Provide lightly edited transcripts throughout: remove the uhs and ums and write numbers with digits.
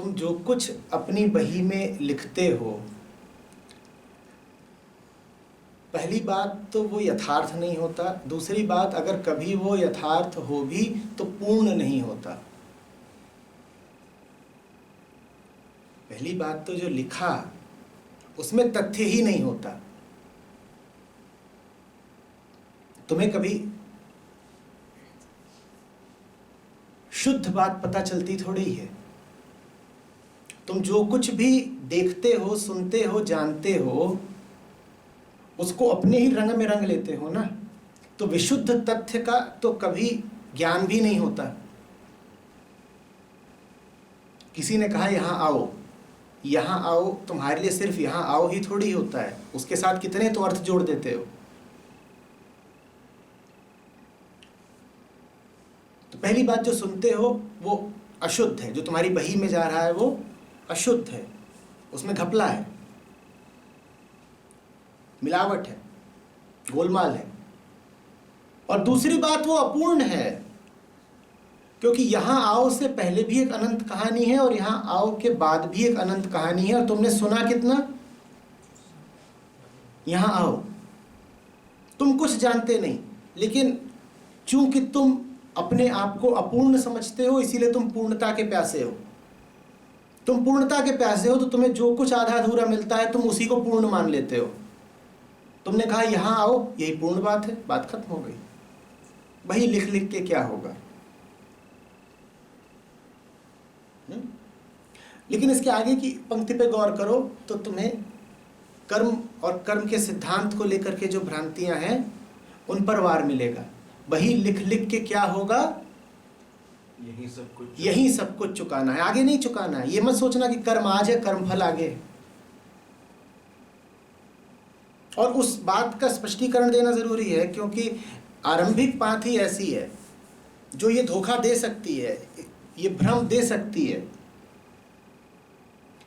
तुम जो कुछ अपनी बही में लिखते हो, पहली बात तो वो यथार्थ नहीं होता। दूसरी बात, अगर कभी वो यथार्थ हो भी तो पूर्ण नहीं होता। पहली बात तो जो लिखा उसमें तथ्य ही नहीं होता। तुम्हें कभी शुद्ध बात पता चलती थोड़ी है। तुम जो कुछ भी देखते हो, सुनते हो, जानते हो, उसको अपने ही रंग में रंग लेते हो ना। तो विशुद्ध तथ्य का तो कभी ज्ञान भी नहीं होता। किसी ने कहा यहां आओ, यहां आओ तुम्हारे लिए सिर्फ यहां आओ ही थोड़ी होता है, उसके साथ कितने तो अर्थ जोड़ देते हो। तो पहली बात, जो सुनते हो वो अशुद्ध है, जो तुम्हारी बही में जा रहा है वो अशुद्ध है, उसमें घपला है, मिलावट है, गोलमाल है। और दूसरी बात, वो अपूर्ण है, क्योंकि यहां आओ से पहले भी एक अनंत कहानी है और यहां आओ के बाद भी एक अनंत कहानी है। और तुमने सुना कितना? यहां आओ तुम कुछ जानते नहीं, लेकिन चूंकि तुम अपने आप को अपूर्ण समझते हो, इसीलिए तुम पूर्णता के प्यासे हो। तुम पूर्णता के प्यासे हो तो तुम्हें जो कुछ आधा अधूरा मिलता है तुम उसी को पूर्ण मान लेते हो। तुमने कहा यहां आओ, यही पूर्ण बात है, बात खत्म हो गई। वही लिख लिख के क्या होगा? लेकिन इसके आगे की पंक्ति पे गौर करो तो तुम्हें कर्म और कर्म के सिद्धांत को लेकर के जो भ्रांतियां हैं उन पर वार मिलेगा। वही लिख लिख के क्या होगा? यही सब कुछ चुकाना है, आगे नहीं चुकाना है। ये मत सोचना कि कर्म आज है, कर्म फल आगे है। और उस बात का स्पष्टीकरण देना जरूरी है, क्योंकि आरंभिक पांथ ही ऐसी है जो ये धोखा दे सकती है, ये भ्रम दे सकती है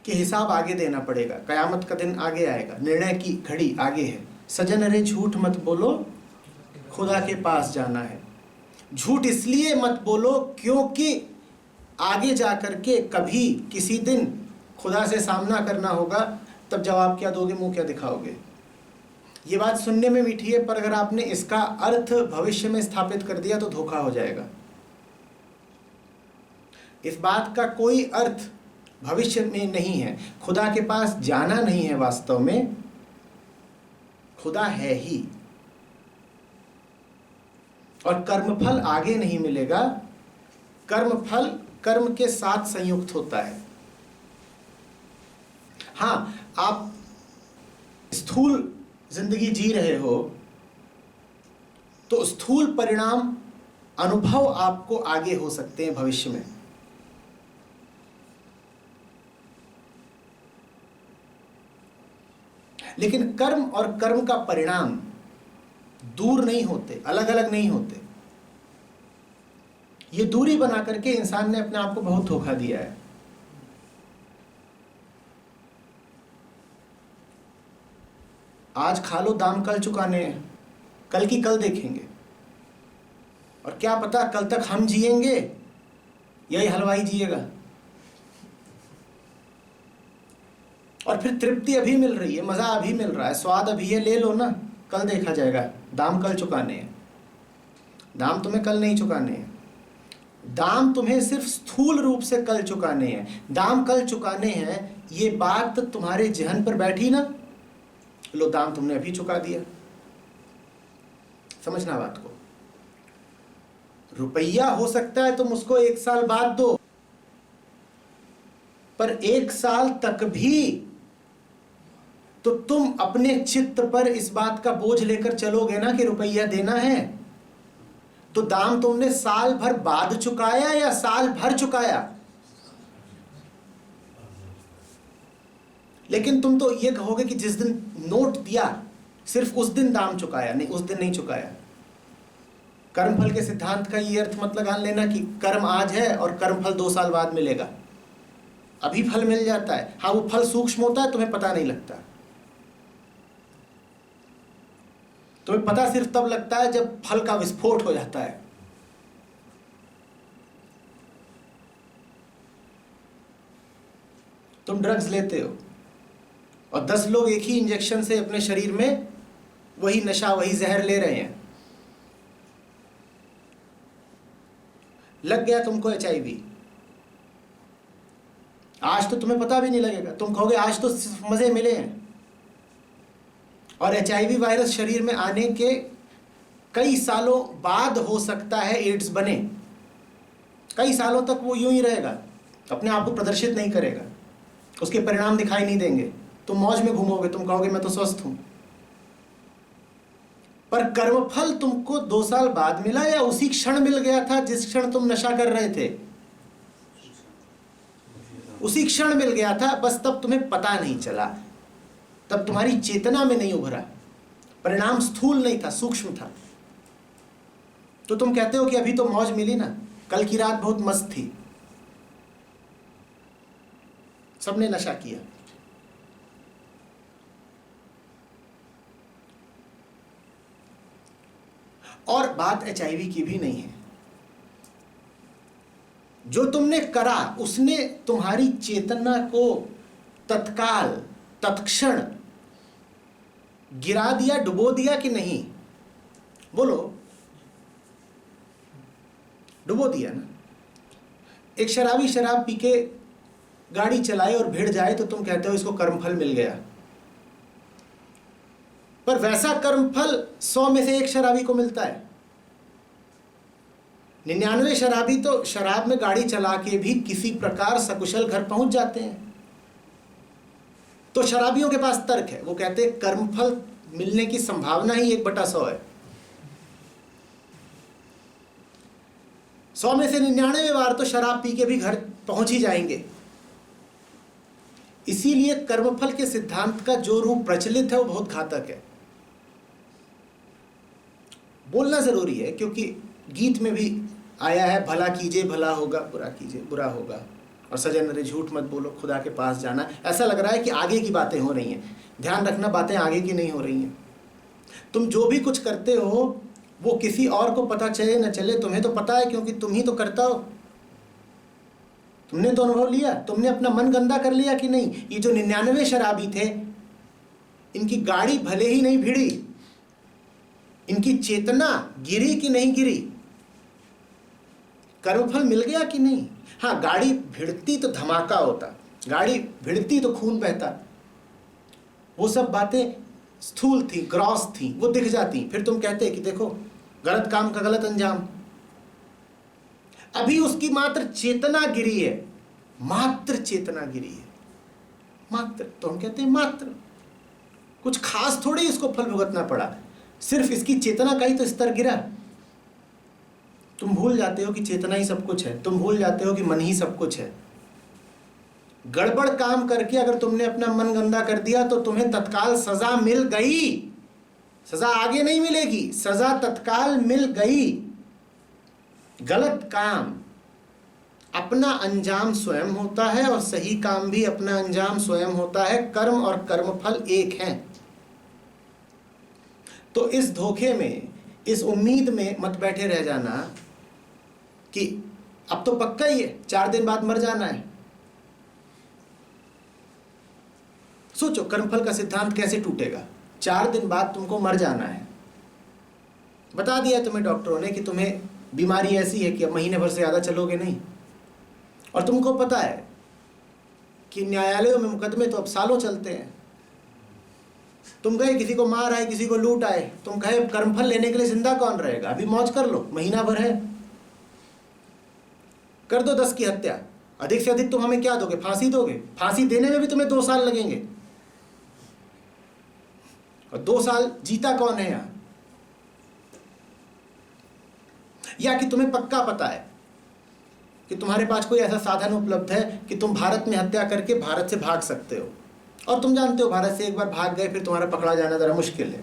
कि हिसाब आगे देना पड़ेगा, कयामत का दिन आगे आएगा, निर्णय की घड़ी आगे है। सजन रे झूठ मत बोलो, खुदा के पास जाना है। झूठ इसलिए मत बोलो क्योंकि आगे जाकर के कभी किसी दिन खुदा से सामना करना होगा, तब जवाब क्या दोगे, मुंह क्या दिखाओगे। ये बात सुनने में मीठी है, पर अगर आपने इसका अर्थ भविष्य में स्थापित कर दिया तो धोखा हो जाएगा। इस बात का कोई अर्थ भविष्य में नहीं है। खुदा के पास जाना नहीं है, वास्तव में खुदा है ही। और कर्मफल आगे नहीं मिलेगा, कर्मफल कर्म के साथ संयुक्त होता है। हां, आप स्थूल जिंदगी जी रहे हो तो स्थूल परिणाम अनुभव आपको आगे हो सकते हैं भविष्य में। लेकिन कर्म और कर्म का परिणाम दूर नहीं होते, अलग अलग नहीं होते। ये दूरी बना करके इंसान ने अपने आप को बहुत धोखा दिया है। आज खा लो, दाम कल चुकाने हैं, कल की कल देखेंगे। और क्या पता कल तक हम जिएंगे यही हलवाई जिएगा। और फिर तृप्ति अभी मिल रही है, मजा अभी मिल रहा है, स्वाद अभी है, ले लो ना, कल देखा जाएगा। दाम कल चुकाने हैं। दाम तुम्हें कल नहीं चुकाने हैं, दाम तुम्हें सिर्फ स्थूल रूप से कल चुकाने हैं। दाम कल चुकाने हैं, ये बात तुम्हारे जहन पर बैठी ना, लो दाम तुमने अभी चुका दिया। समझना बात को। रुपया हो सकता है तुम उसको 1 साल बाद दो, पर 1 साल तक भी तो तुम अपने चित्त पर इस बात का बोझ लेकर चलोगे ना कि रुपया देना है। तो दाम तुमने साल भर बाद चुकाया या साल भर चुकाया? लेकिन तुम तो ये कहोगे कि जिस दिन नोट दिया सिर्फ उस दिन दाम चुकाया, नहीं, उस दिन नहीं चुकाया। कर्मफल के सिद्धांत का ये अर्थ मत लगा लेना कि कर्म आज है और कर्मफल 2 साल बाद मिलेगा। अभी फल मिल जाता है। हाँ, वो फल सूक्ष्म होता है, तुम्हें पता नहीं लगता। तुम्हें पता सिर्फ तब लगता है जब फल का विस्फोट हो जाता है। तुम ड्रग्स लेते हो और 10 लोग एक ही इंजेक्शन से अपने शरीर में वही नशा, वही जहर ले रहे हैं। लग गया तुमको HIV, आज तो तुम्हें पता भी नहीं लगेगा, तुम कहोगे आज तो सिर्फ मजे मिले हैं। और HIV वायरस शरीर में आने के कई सालों बाद हो सकता है एड्स बने। कई सालों तक वो यूं ही रहेगा, अपने आप को प्रदर्शित नहीं करेगा, उसके परिणाम दिखाई नहीं देंगे, तुम मौज में घूमोगे, तुम कहोगे मैं तो स्वस्थ हूं। पर कर्मफल तुमको 2 साल बाद मिला या उसी क्षण मिल गया था जिस क्षण तुम नशा कर रहे थे? उसी क्षण मिल गया था, बस तब तुम्हें पता नहीं चला, तब तुम्हारी चेतना में नहीं उभरा, परिणाम स्थूल नहीं था, सूक्ष्म था। तो तुम कहते हो कि अभी तो मौज मिली ना, कल की रात बहुत मस्त थी, सबने नशा किया। और बात HIV की भी नहीं है, जो तुमने करा उसने तुम्हारी चेतना को तत्काल, तत्क्षण गिरा दिया, डुबो दिया कि नहीं? बोलो, डुबो दिया ना। एक शराबी शराब पी के गाड़ी चलाए और भिड़ जाए तो तुम कहते हो इसको कर्मफल मिल गया। पर वैसा कर्मफल 100 में से 1 शराबी को मिलता है। 99 शराबी तो शराब में गाड़ी चला के भी किसी प्रकार सकुशल घर पहुंच जाते हैं। तो शराबियों के पास तर्क है, वो कहते हैं कर्मफल मिलने की संभावना ही 1/100 है। 100 में से 99 बार तो शराब पी के भी घर पहुंच ही जाएंगे। इसीलिए कर्मफल के सिद्धांत का जो रूप प्रचलित है वो बहुत घातक है। बोलना जरूरी है क्योंकि गीत में भी आया है, भला कीजिए भला होगा, बुरा कीजिए बुरा होगा, और सजन अरे झूठ मत बोलो, खुदा के पास जाना। ऐसा लग रहा है कि आगे की बातें हो रही हैं। ध्यान रखना, बातें आगे की नहीं हो रही हैं। तुम जो भी कुछ करते हो वो किसी और को पता चले न चले, तुम्हें तो पता है क्योंकि तुम ही तो करता हो। तुमने तो अनुभव लिया, तुमने अपना मन गंदा कर लिया कि नहीं? ये जो 99 शराबी थे, इनकी गाड़ी भले ही नहीं भिड़ी, इनकी चेतना गिरी कि नहीं गिरी? कर्मफल मिल गया कि नहीं? हाँ, गाड़ी भिड़ती तो धमाका होता, गाड़ी भिड़ती तो खून बहता, वो सब बातें स्थूल थी, ग्रॉस थी, वो दिख जाती। फिर तुम कहते कि देखो गलत काम का गलत अंजाम। अभी उसकी मात्र चेतना गिरी है, मात्र चेतना गिरी है, मात्र। तो हम कहते हैं मात्र, कुछ खास थोड़ी इसको फल भुगतना पड़ा, सिर्फ इसकी चेतना का ही तो स्तर गिरा। तुम भूल जाते हो कि चेतना ही सब कुछ है, तुम भूल जाते हो कि मन ही सब कुछ है। गड़बड़ काम करके अगर तुमने अपना मन गंदा कर दिया तो तुम्हें तत्काल सजा मिल गई, सजा आगे नहीं मिलेगी, सजा तत्काल मिल गई। गलत काम अपना अंजाम स्वयं होता है और सही काम भी अपना अंजाम स्वयं होता है। कर्म और कर्मफल एक हैं। तो इस धोखे में, इस उम्मीद में मत बैठे रह जाना कि अब तो पक्का ही है 4 दिन बाद मर जाना है। सोचो कर्मफल का सिद्धांत कैसे टूटेगा। 4 दिन बाद तुमको मर जाना है, बता दिया तुम्हें डॉक्टरों ने कि तुम्हें बीमारी ऐसी है कि अब महीने भर से ज़्यादा चलोगे नहीं। और तुमको पता है कि न्यायालयों में मुकदमे तो अब सालों चलते हैं। तुम गए, किसी को मार आए, किसी को लूट आए, तुम कहे कर्मफल लेने के लिए जिंदा कौन रहेगा, अभी मौज कर लो, महीना भर है, कर दो 10 की हत्या। अधिक से अधिक तुम हमें क्या दोगे? फांसी दोगे। फांसी देने में भी तुम्हें 2 साल लगेंगे, और 2 साल जीता कौन है यहां? या कि तुम्हें पक्का पता है कि तुम्हारे पास कोई ऐसा साधन उपलब्ध है कि तुम भारत में हत्या करके भारत से भाग सकते हो, और तुम जानते हो भारत से एक बार भाग गए फिर तुम्हारा पकड़ा जाना जरा मुश्किल है।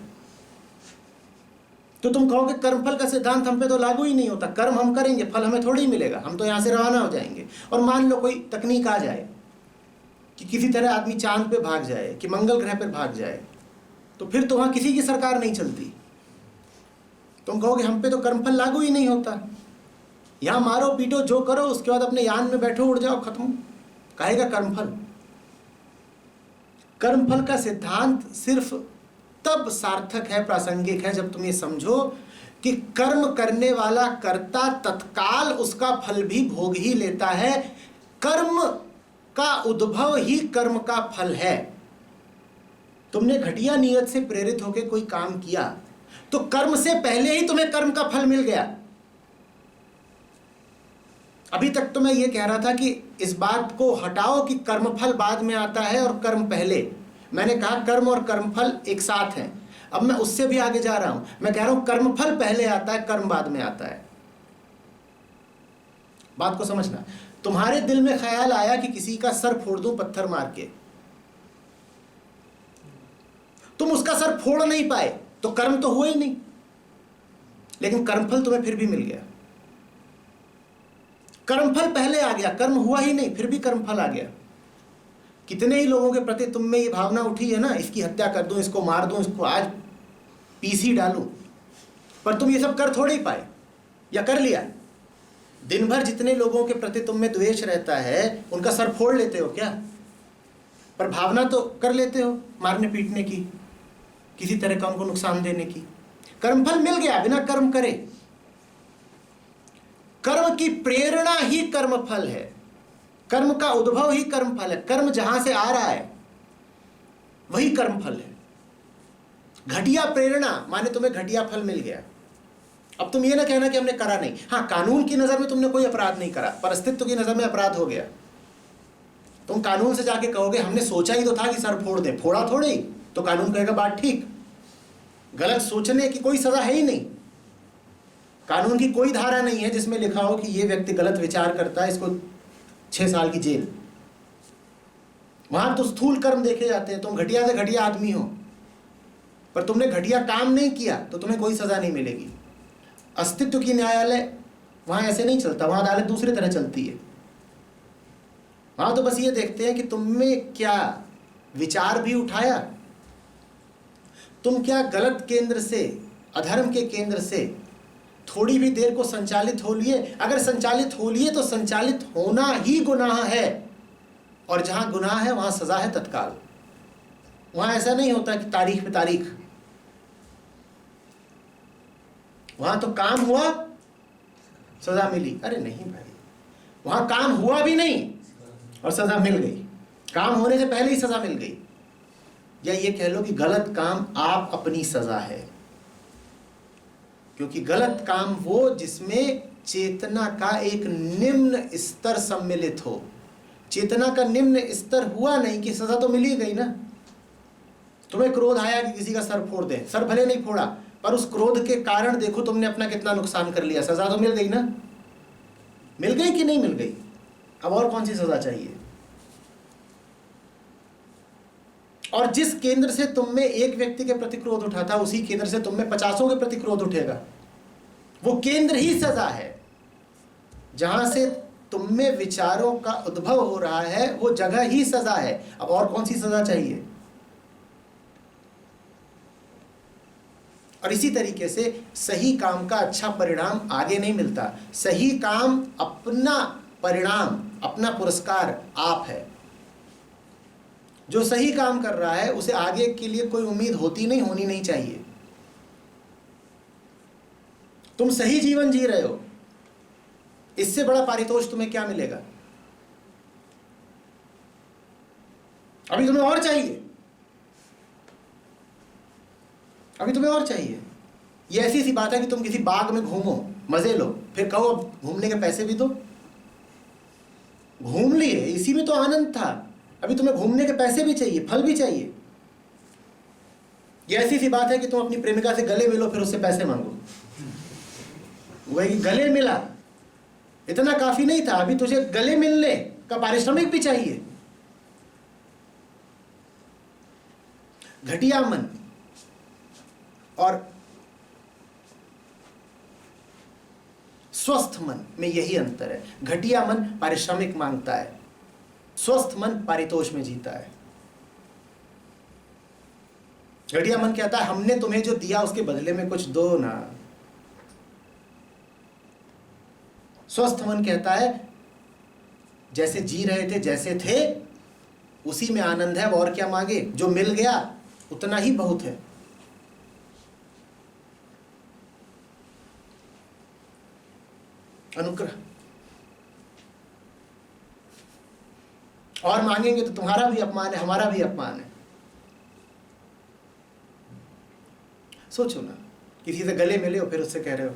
तो तुम कहोगे कर्मफल का सिद्धांत हम पे तो लागू ही नहीं होता, कर्म हम करेंगे, फल हमें थोड़ी ही मिलेगा, हम तो यहाँ से रवाना हो जाएंगे। और मान लो कोई तकनीक आ जाए कि किसी तरह आदमी चांद पे भाग जाए, कि मंगल ग्रह पर भाग जाए, तो फिर तो वहाँ किसी की सरकार नहीं चलती। तुम कहोगे हम पे तो कर्मफल लागू ही नहीं होता, यहाँ मारो पीटो जो करो, उसके बाद अपने यान में बैठो, उड़ जाओ, खत्म, कहेगा कर्मफल। कर्मफल का सिद्धांत सिर्फ तब सार्थक है, प्रासंगिक है, जब तुम ये समझो कि कर्म करने वाला कर्ता तत्काल उसका फल भी भोग ही लेता है। कर्म का उद्भव ही कर्म का फल है। तुमने घटिया नियत से प्रेरित होकर कोई काम किया तो कर्म से पहले ही तुम्हें कर्म का फल मिल गया। अभी तक तो मैं ये कह रहा था कि इस बात को हटाओ कि कर्मफल बाद में आता है और कर्म पहले। मैंने कहा कर्म और कर्मफल एक साथ हैं। अब मैं उससे भी आगे जा रहा हूं, मैं कह रहा हूं कर्मफल पहले आता है, कर्म बाद में आता है। बात को समझना। तुम्हारे दिल में ख्याल आया कि किसी का सर फोड़ दूं पत्थर मार के, तुम उसका सर फोड़ नहीं पाए तो कर्म तो हुआ ही नहीं, लेकिन कर्मफल तुम्हें फिर भी मिल गया। कर्मफल पहले आ गया, कर्म हुआ ही नहीं, फिर भी कर्मफल आ गया। कितने ही लोगों के प्रति तुम में ये भावना उठी है ना, इसकी हत्या कर दूं, इसको मार दूं, इसको आज पीसी डालूं, पर तुम ये सब कर थोड़े ही पाए, या कर लिया। दिन भर जितने लोगों के प्रति तुम में द्वेष रहता है उनका सर फोड़ लेते हो क्या? पर भावना तो कर लेते हो मारने पीटने की, किसी तरह का उनको नुकसान देने की। कर्मफल मिल गया बिना कर्म करे। कर्म की प्रेरणा ही कर्मफल है, कर्म का उद्भव ही कर्मफल है। कर्म जहां से आ रहा है वही कर्मफल है। घटिया प्रेरणा माने तुम्हें घटिया फल मिल गया। अब तुम ये ना कहना कि हमने करा नहीं। हाँ, कानून की नजर में तुमने कोई अपराध नहीं करा, पर अस्तित्व की नजर में अपराध हो गया। तुम कानून से जाके कहोगे हमने सोचा ही तो था कि सर फोड़ दे, फोड़ा थोड़े ही, तो कानून कहेगा बात ठीक। गलत सोचने की कोई सजा है ही नहीं। कानून की कोई धारा नहीं है जिसमें लिखा हो कि ये व्यक्ति गलत विचार करता है, इसको 6 साल की जेल। वहां तो स्थूल कर्म देखे जाते हैं। तुम घटिया से घटिया आदमी हो, पर तुमने घटिया काम नहीं किया तो तुम्हें कोई सजा नहीं मिलेगी। अस्तित्व की न्यायालय वहां ऐसे नहीं चलता, वहां अदालत दूसरी तरह चलती है। वहां तो बस ये देखते हैं कि तुमने क्या विचार भी उठाया, तुम क्या गलत केंद्र से, अधर्म के केंद्र से थोड़ी भी देर को संचालित हो लिए। अगर संचालित हो लिए तो संचालित होना ही गुनाह है, और जहां गुनाह है वहां सजा है तत्काल। वहां ऐसा नहीं होता कि तारीख पे तारीख। वहां तो काम हुआ सजा मिली। अरे नहीं भाई, वहां काम हुआ भी नहीं और सजा मिल गई। काम होने से पहले ही सजा मिल गई। या ये कह लो कि गलत काम आप अपनी सजा है, क्योंकि गलत काम वो जिसमें चेतना का एक निम्न स्तर सम्मिलित हो। चेतना का निम्न स्तर हुआ नहीं कि सजा तो मिल ही गई ना। तुम्हें क्रोध आया कि किसी का सर फोड़ दे, सर भले नहीं फोड़ा, पर उस क्रोध के कारण देखो तुमने अपना कितना नुकसान कर लिया। सजा तो मिल गई ना। मिल गई कि नहीं मिल गई? अब और कौन सी सजा चाहिए? और जिस केंद्र से तुम में एक व्यक्ति के प्रति क्रोध उठा था, उसी केंद्र से तुम में 50 के प्रति क्रोध उठेगा। वो केंद्र ही सजा है। जहां से तुम में विचारों का उद्भव हो रहा है वो जगह ही सजा है। अब और कौन सी सजा चाहिए? और इसी तरीके से सही काम का अच्छा परिणाम आगे नहीं मिलता। सही काम अपना परिणाम, अपना पुरस्कार आप है। जो सही काम कर रहा है उसे आगे के लिए कोई उम्मीद होती नहीं, होनी नहीं चाहिए। तुम सही जीवन जी रहे हो, इससे बड़ा पारितोष तुम्हें क्या मिलेगा? अभी तुम्हें और चाहिए, अभी तुम्हें और चाहिए। ये ऐसी सी बात है कि तुम किसी बाग में घूमो, मजे लो, फिर कहो अब घूमने के पैसे भी दो। घूम लिए, इसी में तो आनंद था। अभी तुम्हें घूमने के पैसे भी चाहिए, फल भी चाहिए। ये ऐसी सी बात है कि तुम अपनी प्रेमिका से गले मिलो, फिर उससे पैसे मांगो। वही गले मिला, इतना काफी नहीं था, अभी तुझे गले मिलने का पारिश्रमिक भी चाहिए। घटिया मन और स्वस्थ मन में यही अंतर है। घटिया मन पारिश्रमिक मांगता है, स्वस्थ मन पारितोष में जीता है। घटिया मन कहता है हमने तुम्हें जो दिया उसके बदले में कुछ दो ना। स्वस्थ मन कहता है जैसे जी रहे थे, जैसे थे उसी में आनंद है, अब और क्या मांगे, जो मिल गया उतना ही बहुत है। अनुग्रह, और मांगेंगे तो तुम्हारा भी अपमान है, हमारा भी अपमान है। सोचो ना, किसी से गले मिले हो फिर उससे कह रहे हो।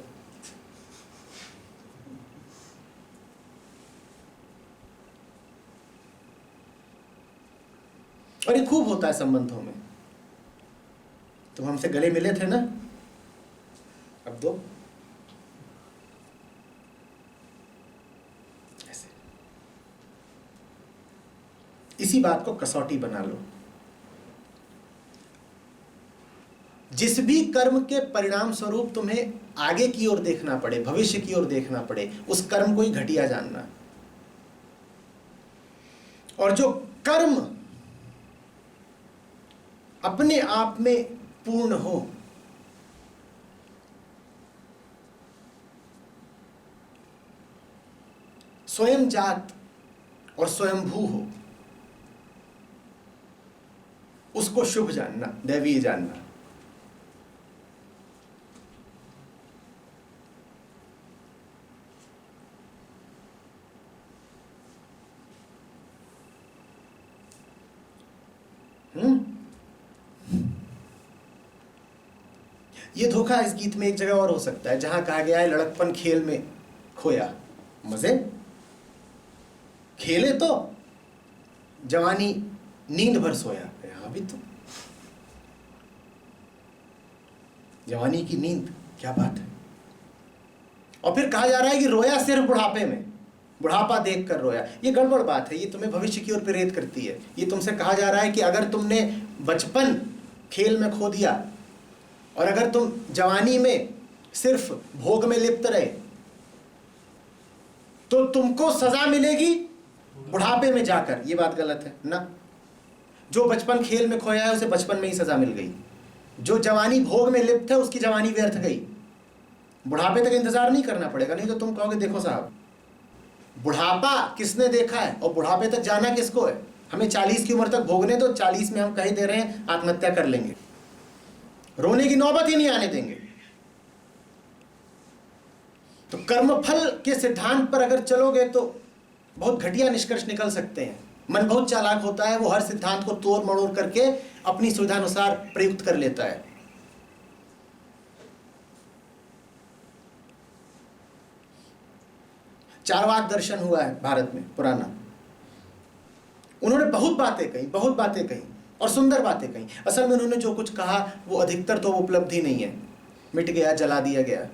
और ये खूब होता है संबंधों में। तुम हमसे गले मिले थे ना, अब दो। ऐसे इसी बात को कसौटी बना लो। जिस भी कर्म के परिणाम स्वरूप तुम्हें आगे की ओर देखना पड़े, भविष्य की ओर देखना पड़े, उस कर्म को ही घटिया जानना। और जो कर्म अपने आप में पूर्ण हो, स्वयं जात और स्वयंभू हो, उसको शुभ जानना, दैवीय जानना। ये धोखा इस गीत में एक जगह और हो सकता है, जहां कहा गया है लड़कपन खेल में खोया, मजे खेले तो जवानी नींद भर सोया। यहां भी तो जवानी की नींद, क्या बात है। और फिर कहा जा रहा है कि रोया सिर्फ बुढ़ापे में, बुढ़ापा देखकर रोया। ये गड़बड़ बात है, ये तुम्हें भविष्य की ओर प्रेरित करती है। ये तुमसे कहा जा रहा है कि अगर तुमने बचपन खेल में खो दिया और अगर तुम जवानी में सिर्फ भोग में लिप्त रहे तो तुमको सजा मिलेगी बुढ़ापे में जाकर। ये बात गलत है ना। जो बचपन खेल में खोया है उसे बचपन में ही सजा मिल गई। जो जवानी भोग में लिप्त है उसकी जवानी व्यर्थ गई। बुढ़ापे तक इंतजार नहीं करना पड़ेगा, नहीं तो तुम कहोगे देखो साहब बुढ़ापा किसने देखा है और बुढ़ापे तक जाना किसको है। हमें 40 की उम्र तक भोगने तो 40 में हम कह दे रहे हैं आत्महत्या कर लेंगे, रोने की नौबत ही नहीं आने देंगे। तो कर्मफल के सिद्धांत पर अगर चलोगे तो बहुत घटिया निष्कर्ष निकल सकते हैं। मन बहुत चालाक होता है, वो हर सिद्धांत को तोड़ मड़ोड़ करके अपनी सुविधानुसार प्रयुक्त कर लेता है। चारवाक दर्शन हुआ है भारत में पुराना, उन्होंने बहुत बातें कही और सुंदर बातें कही। असल में उन्होंने जो कुछ कहा वो अधिकतर तो उपलब्धि नहीं है, मिट गया, जला दिया गया,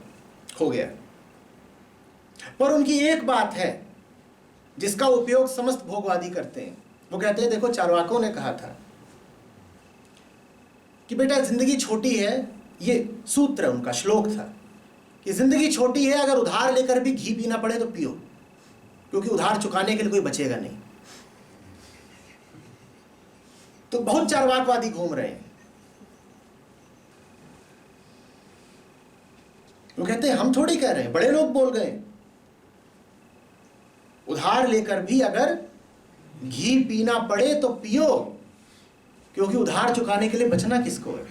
खो गया। पर उनकी एक बात है जिसका उपयोग समस्त भोगवादी करते हैं। वो कहते हैं देखो चारवाकों ने कहा था कि बेटा जिंदगी छोटी है, ये सूत्र उनका श्लोक था कि जिंदगी छोटी है, अगर उधार लेकर भी घी पीना पड़े तो पियो, क्योंकि उधार चुकाने के लिए कोई बचेगा नहीं। तो बहुत चारवाकवादी घूम रहे हैं। वो कहते हैं हम थोड़ी कह रहे हैं, बड़े लोग बोल गए, उधार लेकर भी अगर घी पीना पड़े तो पियो, क्योंकि उधार चुकाने के लिए बचना किसको है।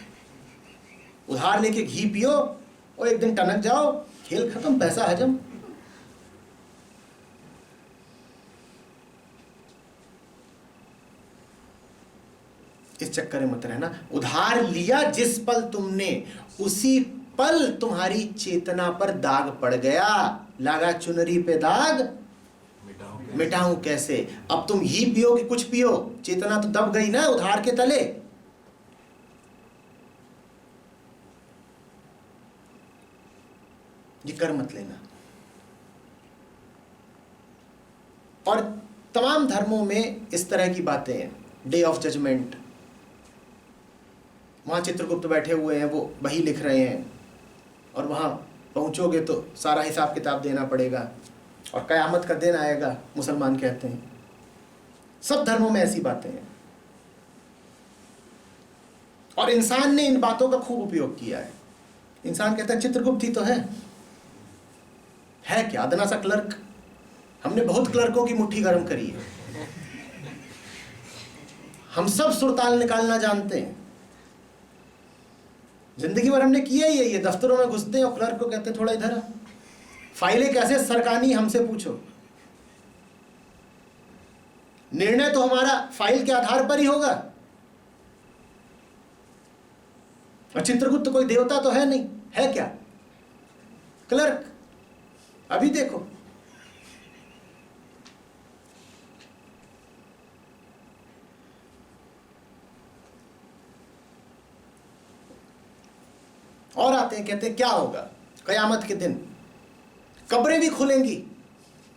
उधार लेके घी पियो और एक दिन टनक जाओ, खेल खत्म, पैसा हजम। इस चक्कर में मत रहना। उधार लिया जिस पल तुमने, उसी पल तुम्हारी चेतना पर दाग पड़ गया। लगा चुनरी पे दाग मिटाऊं कैसे। अब तुम ही पियो कि कुछ पियो, चेतना तो दब गई ना उधार के तले। ये कर मत लेना। और तमाम धर्मों में इस तरह की बातें हैं। डे ऑफ जजमेंट, वहां चित्रगुप्त बैठे हुए हैं, वो वही लिख रहे हैं, और वहां पहुंचोगे तो सारा हिसाब किताब देना पड़ेगा, और कयामत का दिन आएगा, मुसलमान कहते हैं। सब धर्मों में ऐसी बातें हैं, और इंसान ने इन बातों का खूब उपयोग किया है। इंसान कहता है चित्रगुप्त ही तो है क्या अदना सा क्लर्क। हमने बहुत क्लर्कों की मुट्ठी गर्म करी है। हम सब सुरताल निकालना जानते हैं, जिंदगी भर हमने किया ही है ये। दफ्तरों में घुसते हैं और क्लर्क को कहते हैं थोड़ा इधर आ, फाइलें कैसे सरकानी हमसे पूछो। निर्णय तो हमारा फाइल के आधार पर ही होगा। और चित्रगुप्त कोई देवता तो है नहीं, है क्या? क्लर्क। अभी देखो, और आते हैं, कहते हैं क्या होगा कयामत के दिन? कब्रें भी खुलेंगी,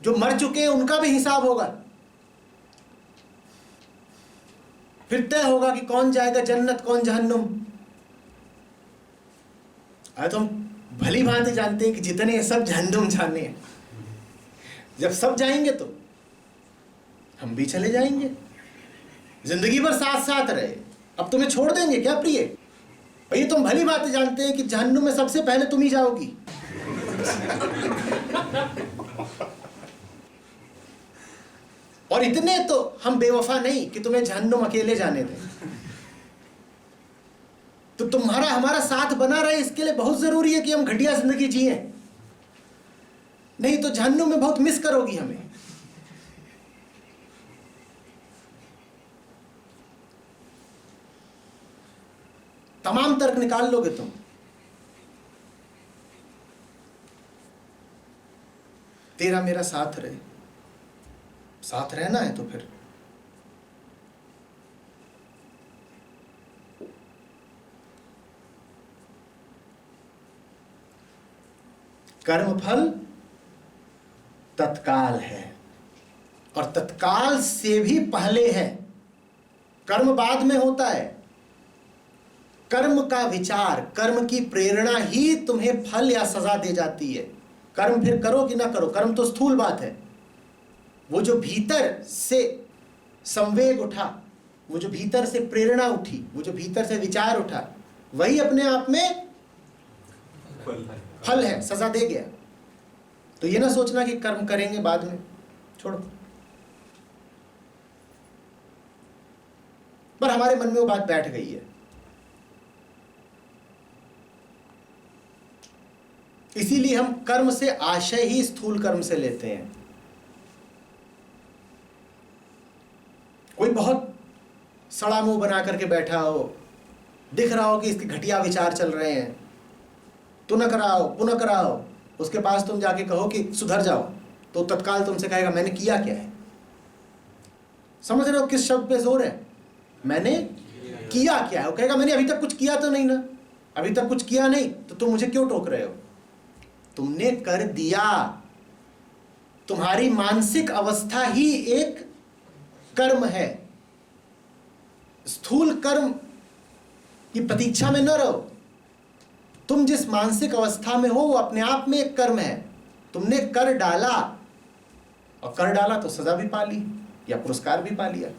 जो मर चुके हैं उनका भी हिसाब होगा, फिर तय होगा कि कौन जाएगा जन्नत कौन जहन्नुम। तो हम भली भांति जानते हैं कि जितने हैं सब जहन्नुम जाने हैं। जब सब जाएंगे तो हम भी चले जाएंगे। जिंदगी भर साथ साथ रहे, अब तुम्हें छोड़ देंगे क्या प्रिय? भई तुम भली बात जानते हैं कि जहन्नुम में सबसे पहले तुम ही जाओगी। और इतने तो हम बेवफा नहीं कि तुम्हें जहन्नुम अकेले जाने दें। तो तुम्हारा हमारा साथ बना रहे, इसके लिए बहुत जरूरी है कि हम घटिया जिंदगी जिए, नहीं तो जहन्नुम में बहुत मिस करोगी हमें। तमाम तर्क निकाल लोगे तुम। तेरा मेरा साथ रहे, साथ रहना है तो फिर कर्मफल तत्काल है, और तत्काल से भी पहले है। कर्म बाद में होता है। कर्म का विचार, कर्म की प्रेरणा ही तुम्हें फल या सजा दे जाती है। कर्म फिर करो कि ना करो, कर्म तो स्थूल बात है। वो जो भीतर से संवेग उठा, वो जो भीतर से प्रेरणा उठी, वो जो भीतर से विचार उठा, वही अपने आप में फल है, सजा दे गया। तो ये ना सोचना कि कर्म करेंगे बाद में, छोड़ो। पर हमारे मन में वो बात बैठ गई है, इसीलिए हम कर्म से आशय ही स्थूल कर्म से लेते हैं। कोई बहुत सड़ा मुंह बना करके बैठा हो, दिख रहा हो कि इसके घटिया विचार चल रहे हैं, तो न कराओ पुनः कराओ, उसके पास तुम जाके कहो कि सुधर जाओ, तो तत्काल तुमसे कहेगा मैंने किया क्या है। समझ रहे हो किस शब्द पे जोर है? मैंने किया क्या है। वो कहेगा मैंने अभी तक कुछ किया तो नहीं ना, अभी तक कुछ किया नहीं, तो तुम मुझे क्यों टोक रहे हो? तुमने कर दिया। तुम्हारी मानसिक अवस्था ही एक कर्म है। स्थूल कर्म की प्रतीक्षा में न रहो। तुम जिस मानसिक अवस्था में हो वो अपने आप में एक कर्म है। तुमने कर डाला, और कर डाला तो सजा भी पा ली या पुरस्कार भी पा लिया।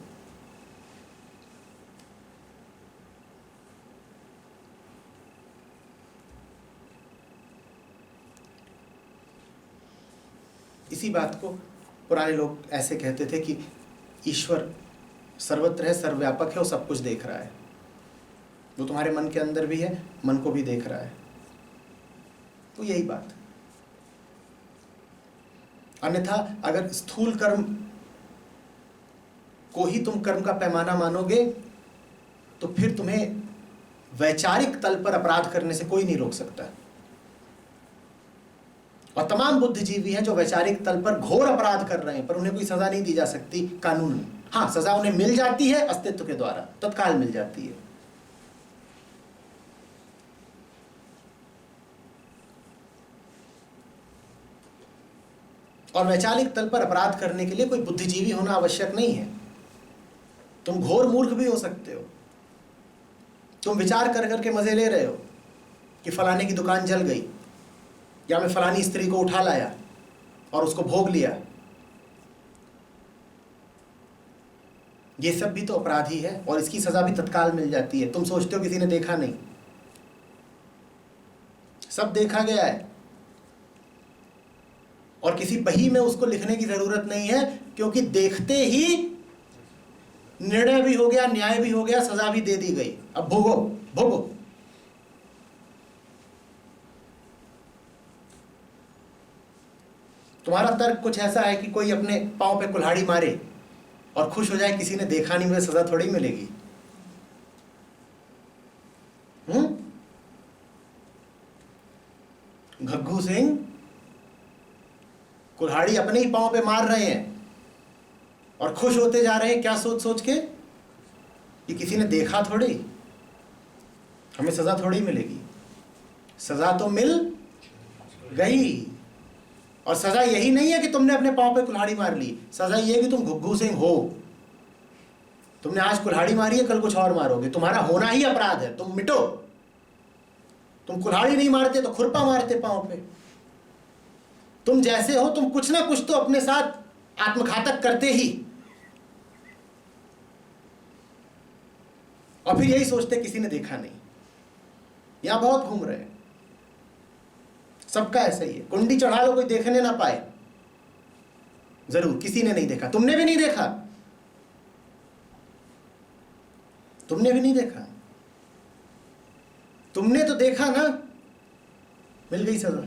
इसी बात को पुराने लोग ऐसे कहते थे कि ईश्वर सर्वत्र है, सर्वव्यापक है, वो सब कुछ देख रहा है। वो तुम्हारे मन के अंदर भी है, मन को भी देख रहा है। तो यही बात। अन्यथा अगर स्थूल कर्म को ही तुम कर्म का पैमाना मानोगे तो फिर तुम्हें वैचारिक तल पर अपराध करने से कोई नहीं रोक सकता। और तमाम बुद्धिजीवी हैं जो वैचारिक तल पर घोर अपराध कर रहे हैं, पर उन्हें कोई सजा नहीं दी जा सकती कानून में। हाँ, सजा उन्हें मिल जाती है अस्तित्व के द्वारा, तत्काल मिल जाती है। और वैचारिक तल पर अपराध करने के लिए कोई बुद्धिजीवी होना आवश्यक नहीं है। तुम घोर मूर्ख भी हो सकते हो। तुम विचार कर करके मजे ले रहे हो कि फलाने की दुकान जल गई, या मैं फलानी स्त्री को उठा लाया और उसको भोग लिया। ये सब भी तो अपराध ही है, और इसकी सजा भी तत्काल मिल जाती है। तुम सोचते हो किसी ने देखा नहीं, सब देखा गया है, और किसी बही में उसको लिखने की जरूरत नहीं है, क्योंकि देखते ही निर्णय भी हो गया, न्याय भी हो गया, सजा भी दे दी गई, अब भोगो भोगो। तुम्हारा तर्क कुछ ऐसा है कि कोई अपने पांव पे कुल्हाड़ी मारे और खुश हो जाए, किसी ने देखा नहीं, मुझे सजा थोड़ी मिलेगी। घग्गू सिंह कुल्हाड़ी अपने ही पांव पे मार रहे हैं और खुश होते जा रहे हैं, क्या सोच सोच के कि किसी ने देखा थोड़ी, हमें सजा थोड़ी मिलेगी। सजा तो मिल गई, और सजा यही नहीं है कि तुमने अपने पांव पे कुल्हाड़ी मार ली, सजा ये है कि तुम घुग्गू सिंह हो। तुमने आज कुल्हाड़ी मारी है, कल कुछ और मारोगे, तुम्हारा होना ही अपराध है, तुम मिटो। तुम कुल्हाड़ी नहीं मारते तो खुरपा मारते पांव पे। तुम जैसे हो, तुम कुछ ना कुछ तो अपने साथ आत्मघातक करते ही, और फिर यही सोचते किसी ने देखा नहीं। यहां बहुत घूम रहे हैं, सबका ऐसा ही है। कुंडी चढ़ा लो, कोई देखने ना पाए, जरूर किसी ने नहीं देखा। तुमने भी नहीं देखा, तुमने भी नहीं देखा, तुमने तो देखा ना, मिल गई सजा।